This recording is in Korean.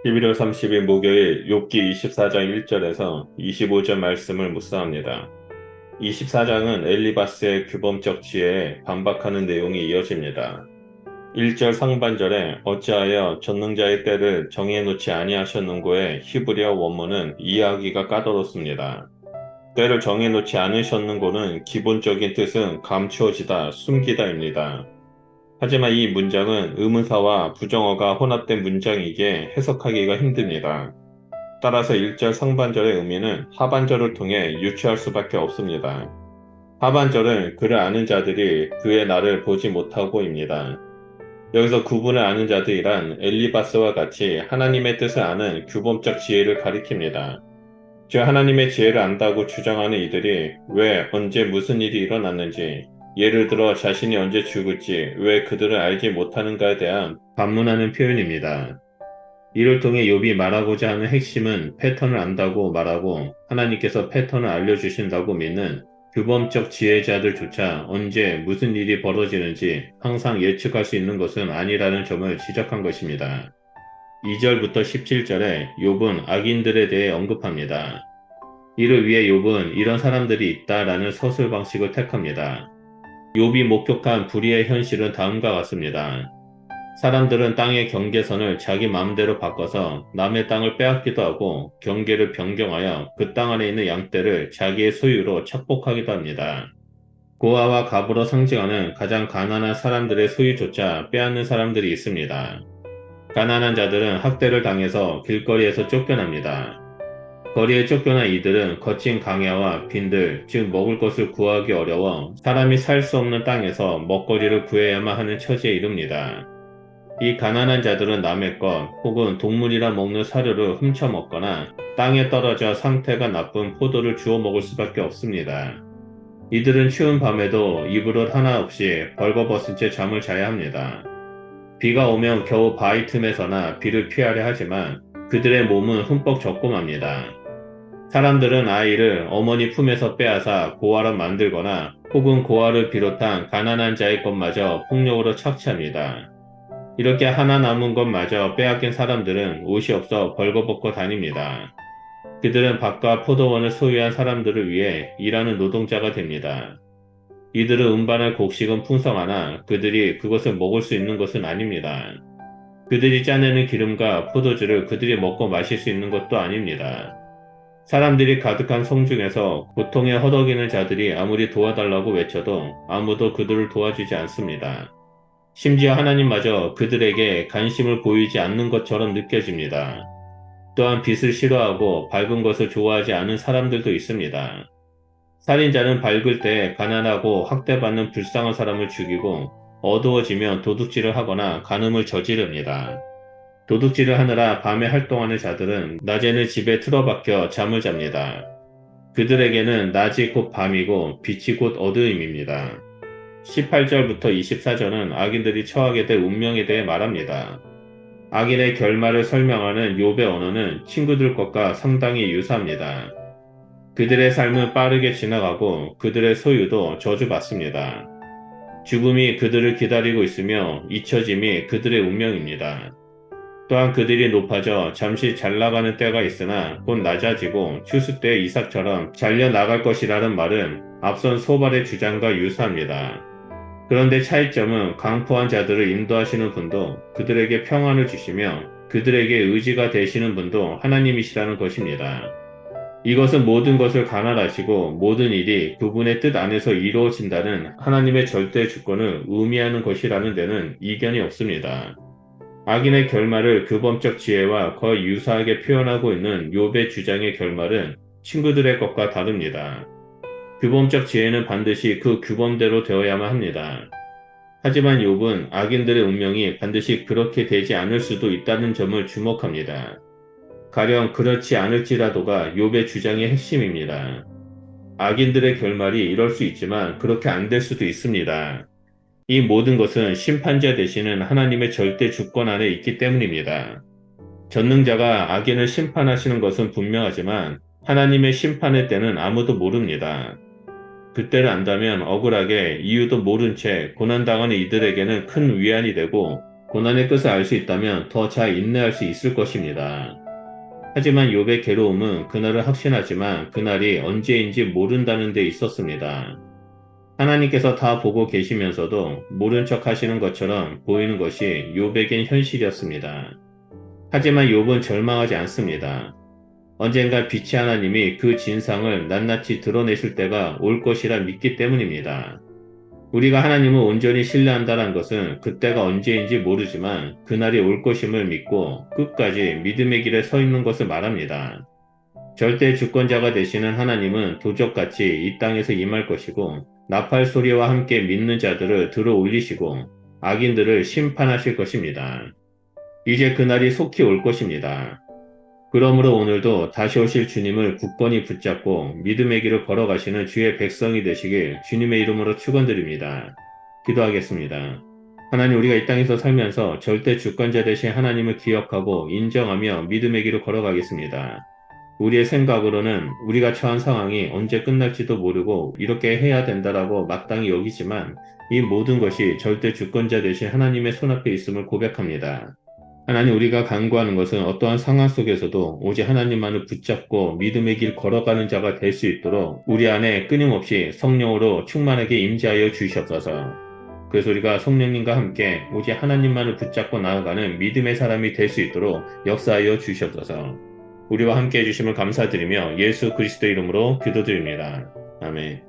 11월 30일 목요일 욥기 24장 1절에서 25절 말씀을 묵상합니다. 24장은 엘리바스의 규범적 지혜에 반박하는 내용이 이어집니다. 1절 상반절에 어찌하여 전능자의 때를 정해 놓지 아니하셨는고의 히브리어 원문은 이해하기가 까다롭습니다. 때를 정해 놓지 않으셨는고는 기본적인 뜻은 감추어지다, 숨기다입니다. 하지만 이 문장은 의문사와 부정어가 혼합된 문장이기에 해석하기가 힘듭니다. 따라서 1절 상반절의 의미는 하반절을 통해 유추할 수밖에 없습니다. 하반절은 그를 아는 자들이 그의 날을 보지 못하고입니다. 여기서 구분을 아는 자들이란 엘리바스와 같이 하나님의 뜻을 아는 규범적 지혜를 가리킵니다. 즉 하나님의 지혜를 안다고 주장하는 이들이 왜 언제 무슨 일이 일어났는지, 예를 들어 자신이 언제 죽을지 왜 그들을 알지 못하는가에 대한 반문하는 표현입니다. 이를 통해 욥이 말하고자 하는 핵심은 패턴을 안다고 말하고 하나님께서 패턴을 알려주신다고 믿는 규범적 지혜자들조차 언제 무슨 일이 벌어지는지 항상 예측할 수 있는 것은 아니라는 점을 지적한 것입니다. 2절부터 17절에 욥은 악인들에 대해 언급합니다. 이를 위해 욥은 이런 사람들이 있다라는 서술 방식을 택합니다. 욥이 목격한 불의의 현실은 다음과 같습니다. 사람들은 땅의 경계선을 자기 마음대로 바꿔서 남의 땅을 빼앗기도 하고 경계를 변경하여 그 땅 안에 있는 양떼를 자기의 소유로 착복하기도 합니다. 고아와 갑으로 상징하는 가장 가난한 사람들의 소유조차 빼앗는 사람들이 있습니다. 가난한 자들은 학대를 당해서 길거리에서 쫓겨납니다. 거리에 쫓겨난 이들은 거친 강야와 빈들, 즉 먹을 것을 구하기 어려워 사람이 살 수 없는 땅에서 먹거리를 구해야만 하는 처지에 이릅니다. 이 가난한 자들은 남의 것 혹은 동물이라 먹는 사료를 훔쳐 먹거나 땅에 떨어져 상태가 나쁜 포도를 주워 먹을 수밖에 없습니다. 이들은 추운 밤에도 이불옷 하나 없이 벌거벗은 채 잠을 자야 합니다. 비가 오면 겨우 바위 틈에서나 비를 피하려 하지만 그들의 몸은 흠뻑 적고맙니다. 사람들은 아이를 어머니 품에서 빼앗아 고아로 만들거나 혹은 고아를 비롯한 가난한 자의 것마저 폭력으로 착취합니다. 이렇게 하나 남은 것마저 빼앗긴 사람들은 옷이 없어 벌거벗고 다닙니다. 그들은 밭과 포도원을 소유한 사람들을 위해 일하는 노동자가 됩니다. 이들은 운반할 곡식은 풍성하나 그들이 그것을 먹을 수 있는 것은 아닙니다. 그들이 짜내는 기름과 포도주를 그들이 먹고 마실 수 있는 것도 아닙니다. 사람들이 가득한 성 중에서 고통에 허덕이는 자들이 아무리 도와달라고 외쳐도 아무도 그들을 도와주지 않습니다. 심지어 하나님마저 그들에게 관심을 보이지 않는 것처럼 느껴집니다. 또한 빛을 싫어하고 밝은 것을 좋아하지 않은 사람들도 있습니다. 살인자는 밝을 때 가난하고 학대받는 불쌍한 사람을 죽이고 어두워지면 도둑질을 하거나 간음을 저지릅니다. 도둑질을 하느라 밤에 활동하는 자들은 낮에는 집에 틀어박혀 잠을 잡니다. 그들에게는 낮이 곧 밤이고 빛이 곧 어두움입니다. 18절부터 24절은 악인들이 처하게 될 운명에 대해 말합니다. 악인의 결말을 설명하는 욥의 언어는 친구들 것과 상당히 유사합니다. 그들의 삶은 빠르게 지나가고 그들의 소유도 저주받습니다. 죽음이 그들을 기다리고 있으며 잊혀짐이 그들의 운명입니다. 또한 그들이 높아져 잠시 잘 나가는 때가 있으나 곧 낮아지고 추수 때 이삭처럼 잘려 나갈 것이라는 말은 앞선 소발의 주장과 유사합니다. 그런데 차이점은 강포한 자들을 인도하시는 분도 그들에게 평안을 주시며 그들에게 의지가 되시는 분도 하나님이시라는 것입니다. 이것은 모든 것을 관할하시고 모든 일이 그분의 뜻 안에서 이루어진다는 하나님의 절대 주권을 의미하는 것이라는 데는 이견이 없습니다. 악인의 결말을 규범적 지혜와 거의 유사하게 표현하고 있는 욥의 주장의 결말은 친구들의 것과 다릅니다. 규범적 지혜는 반드시 그 규범대로 되어야만 합니다. 하지만 욥은 악인들의 운명이 반드시 그렇게 되지 않을 수도 있다는 점을 주목합니다. 가령 그렇지 않을지라도가 욥의 주장의 핵심입니다. 악인들의 결말이 이럴 수 있지만 그렇게 안 될 수도 있습니다. 이 모든 것은 심판자 되시는 하나님의 절대 주권 안에 있기 때문입니다. 전능자가 악인을 심판하시는 것은 분명하지만 하나님의 심판의 때는 아무도 모릅니다. 그때를 안다면 억울하게 이유도 모른 채 고난당하는 이들에게는 큰 위안이 되고 고난의 끝을 알 수 있다면 더 잘 인내할 수 있을 것입니다. 하지만 욥의 괴로움은 그날을 확신하지만 그날이 언제인지 모른다는 데 있었습니다. 하나님께서 다 보고 계시면서도 모른 척 하시는 것처럼 보이는 것이 욥에겐 현실이었습니다. 하지만 욥은 절망하지 않습니다. 언젠가 빛의 하나님이 그 진상을 낱낱이 드러내실 때가 올 것이라 믿기 때문입니다. 우리가 하나님을 온전히 신뢰한다는 것은 그때가 언제인지 모르지만 그날이 올 것임을 믿고 끝까지 믿음의 길에 서 있는 것을 말합니다. 절대 주권자가 되시는 하나님은 도적같이 이 땅에서 임할 것이고 나팔 소리와 함께 믿는 자들을 들어 올리시고 악인들을 심판하실 것입니다. 이제 그날이 속히 올 것입니다. 그러므로 오늘도 다시 오실 주님을 굳건히 붙잡고 믿음의 길을 걸어가시는 주의 백성이 되시길 주님의 이름으로 축원드립니다. 기도하겠습니다. 하나님, 우리가 이 땅에서 살면서 절대 주권자 되신 하나님을 기억하고 인정하며 믿음의 길을 걸어가겠습니다. 우리의 생각으로는 우리가 처한 상황이 언제 끝날지도 모르고 이렇게 해야 된다라고 마땅히 여기지만 이 모든 것이 절대 주권자 되신 하나님의 손앞에 있음을 고백합니다. 하나님, 우리가 간구하는 것은 어떠한 상황 속에서도 오직 하나님만을 붙잡고 믿음의 길 걸어가는 자가 될 수 있도록 우리 안에 끊임없이 성령으로 충만하게 임재하여 주시옵소서. 그래서 우리가 성령님과 함께 오직 하나님만을 붙잡고 나아가는 믿음의 사람이 될 수 있도록 역사하여 주시옵소서. 우리와 함께 해주심을 감사드리며 예수 그리스도 이름으로 기도드립니다. 아멘.